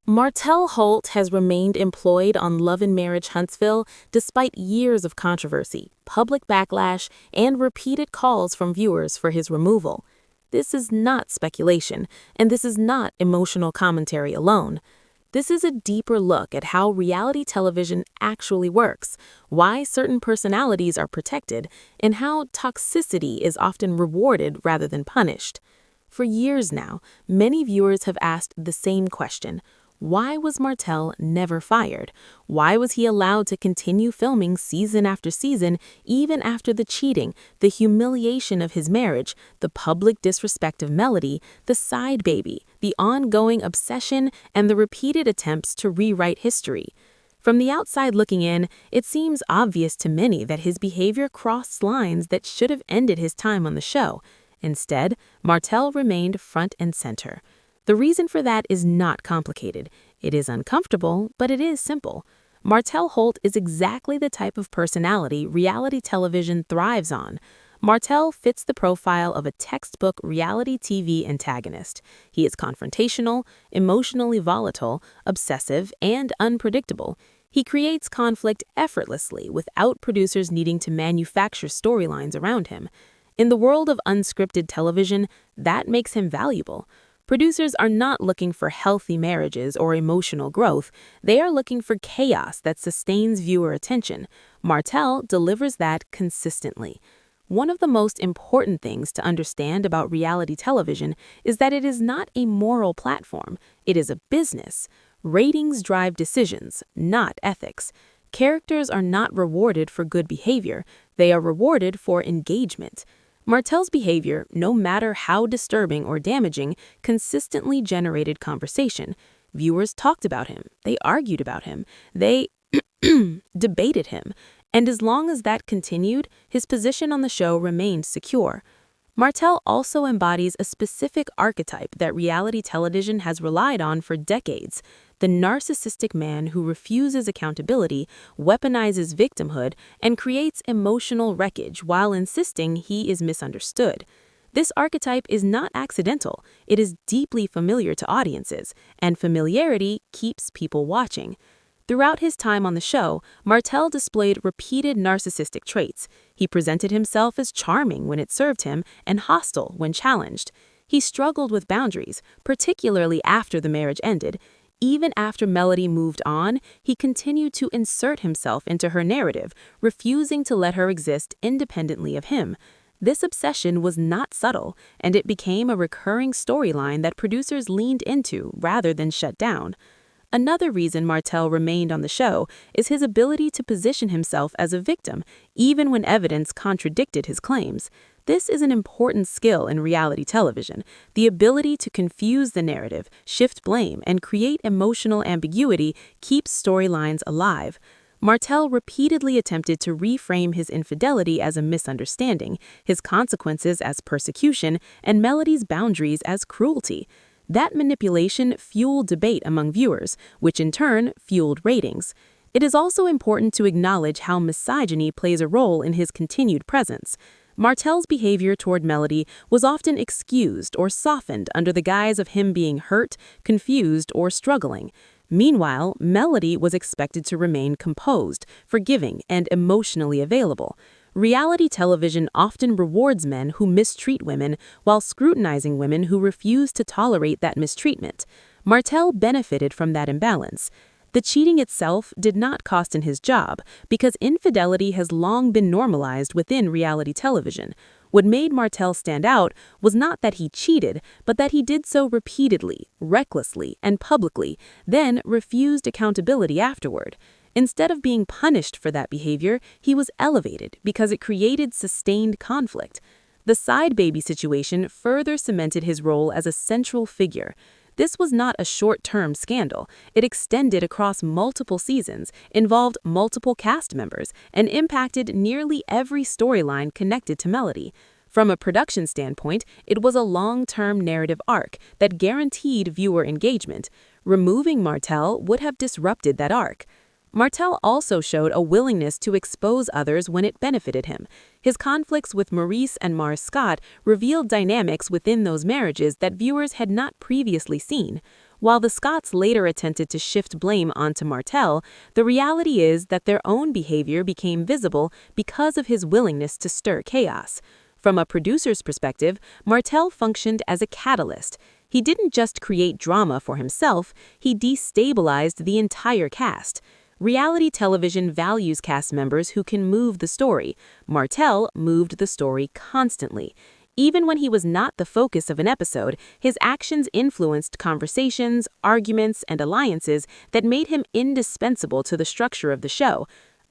Martell Holt has remained employed on Love and Marriage Huntsville despite years of controversy, public backlash, and repeated calls from viewers for his removal. This is not speculation, and this is not emotional commentary alone. This is a deeper look at how reality television actually works, why certain personalities are protected, and how toxicity is often rewarded rather than punished. For years now, many viewers have asked the same question. Why was Martell never fired? Why was he allowed to continue filming season after season, even after the cheating, the humiliation of his marriage, the public disrespect of Melody, the side baby, the ongoing obsession, and the repeated attempts to rewrite history? From the outside looking in, it seems obvious to many that his behavior crossed lines that should have ended his time on the show. Instead, Martell remained front and center. The reason for that is not complicated. It is uncomfortable, but it is simple. Martell Holt is exactly the type of personality reality television thrives on. Martell fits the profile of a textbook reality TV antagonist. He is confrontational, emotionally volatile, obsessive, and unpredictable. He creates conflict effortlessly without producers needing to manufacture storylines around him. In the world of unscripted television, that makes him valuable. Producers are not looking for healthy marriages or emotional growth. They are looking for chaos that sustains viewer attention. Martell delivers that consistently. One of the most important things to understand about reality television is that it is not a moral platform. It is a business. Ratings drive decisions, not ethics. Characters are not rewarded for good behavior. They are rewarded for engagement. Martell's behavior, no matter how disturbing or damaging, consistently generated conversation. Viewers talked about him, they argued about him, they debated him, and as long as that continued, his position on the show remained secure. Martell also embodies a specific archetype that reality television has relied on for decades: the narcissistic man who refuses accountability, weaponizes victimhood, and creates emotional wreckage while insisting he is misunderstood. This archetype is not accidental. It is deeply familiar to audiences, and familiarity keeps people watching. Throughout his time on the show, Martell displayed repeated narcissistic traits. He presented himself as charming when it served him and hostile when challenged. He struggled with boundaries, particularly after the marriage ended. Even after Melody moved on, he continued to insert himself into her narrative, refusing to let her exist independently of him. This obsession was not subtle, and it became a recurring storyline that producers leaned into rather than shut down. Another reason Martell remained on the show is his ability to position himself as a victim, even when evidence contradicted his claims. This is an important skill in reality television: the ability to confuse the narrative, shift blame, and create emotional ambiguity keeps storylines alive. Martell repeatedly attempted to reframe his infidelity as a misunderstanding, his consequences as persecution, and Melody's boundaries as cruelty. That manipulation fueled debate among viewers, which in turn fueled ratings. It is also important to acknowledge how misogyny plays a role in his continued presence. Martell's behavior toward Melody was often excused or softened under the guise of him being hurt, confused, or struggling. Meanwhile, Melody was expected to remain composed, forgiving, and emotionally available. Reality television often rewards men who mistreat women while scrutinizing women who refuse to tolerate that mistreatment. Martell benefited from that imbalance. The cheating itself did not cost him his job, because infidelity has long been normalized within reality television. What made Martell stand out was not that he cheated, but that he did so repeatedly, recklessly, and publicly, then refused accountability afterward. Instead of being punished for that behavior, he was elevated because it created sustained conflict. The side baby situation further cemented his role as a central figure. This was not a short-term scandal. It extended across multiple seasons, involved multiple cast members, and impacted nearly every storyline connected to Melody. From a production standpoint, it was a long-term narrative arc that guaranteed viewer engagement. Removing Martell would have disrupted that arc. Martell also showed a willingness to expose others when it benefited him. His conflicts with Maurice and Mars Scott revealed dynamics within those marriages that viewers had not previously seen. While the Scotts later attempted to shift blame onto Martell, the reality is that their own behavior became visible because of his willingness to stir chaos. From a producer's perspective, Martell functioned as a catalyst. He didn't just create drama for himself, he destabilized the entire cast. Reality television values cast members who can move the story. Martell moved the story constantly. Even when he was not the focus of an episode, his actions influenced conversations, arguments, and alliances that made him indispensable to the structure of the show.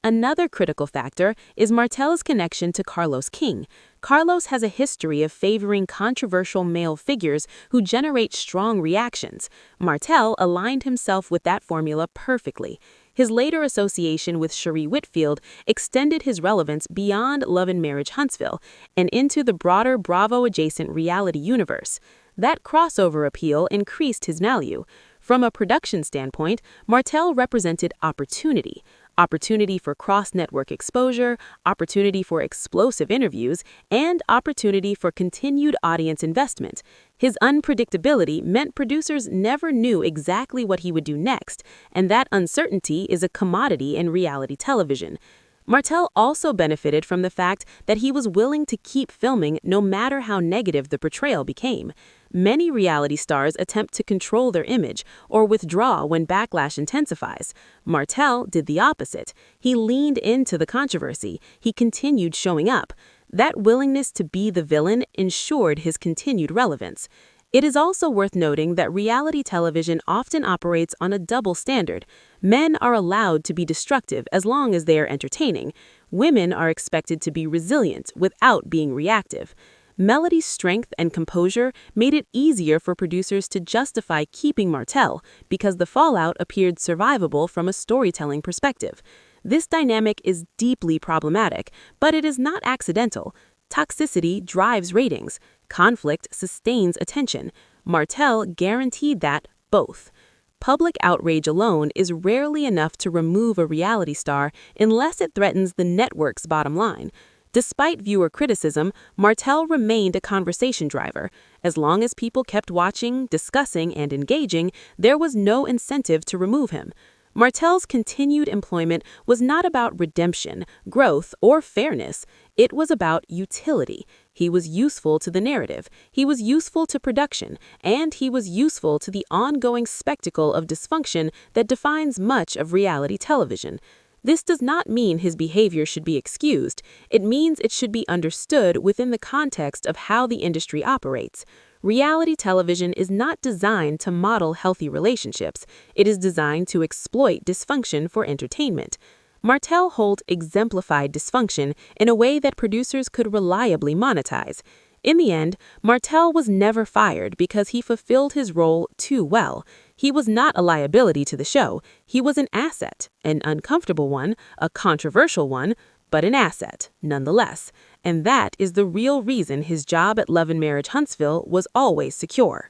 Another critical factor is Martell's connection to Carlos King. Carlos has a history of favoring controversial male figures who generate strong reactions. Martell aligned himself with that formula perfectly. His later association with Cherie Whitfield extended his relevance beyond Love and Marriage Huntsville and into the broader Bravo-adjacent reality universe. That crossover appeal increased his value. From a production standpoint, Martell represented opportunity. Opportunity for cross-network exposure, opportunity for explosive interviews, and opportunity for continued audience investment. His unpredictability meant producers never knew exactly what he would do next, and that uncertainty is a commodity in reality television. Martell also benefited from the fact that he was willing to keep filming no matter how negative the portrayal became. Many reality stars attempt to control their image or withdraw when backlash intensifies. Martell did the opposite. He leaned into the controversy. He continued showing up. That willingness to be the villain ensured his continued relevance. It is also worth noting that reality television often operates on a double standard. Men are allowed to be destructive as long as they are entertaining. Women are expected to be resilient without being reactive. Melody's strength and composure made it easier for producers to justify keeping Martell because the fallout appeared survivable from a storytelling perspective. This dynamic is deeply problematic, but it is not accidental. Toxicity drives ratings. Conflict sustains attention. Martell guaranteed that both. Public outrage alone is rarely enough to remove a reality star unless it threatens the network's bottom line. Despite viewer criticism, Martell remained a conversation driver. As long as people kept watching, discussing, and engaging, there was no incentive to remove him. Martell's continued employment was not about redemption, growth, or fairness. It was about utility. He was useful to the narrative, he was useful to production, and he was useful to the ongoing spectacle of dysfunction that defines much of reality television. This does not mean his behavior should be excused. It means it should be understood within the context of how the industry operates. Reality television is not designed to model healthy relationships. It is designed to exploit dysfunction for entertainment. Martell Holt exemplified dysfunction in a way that producers could reliably monetize. In the end, Martell was never fired because he fulfilled his role too well. He was not a liability to the show. He was an asset, an uncomfortable one, a controversial one, but an asset, nonetheless. And that is the real reason his job at Love and Marriage Huntsville was always secure.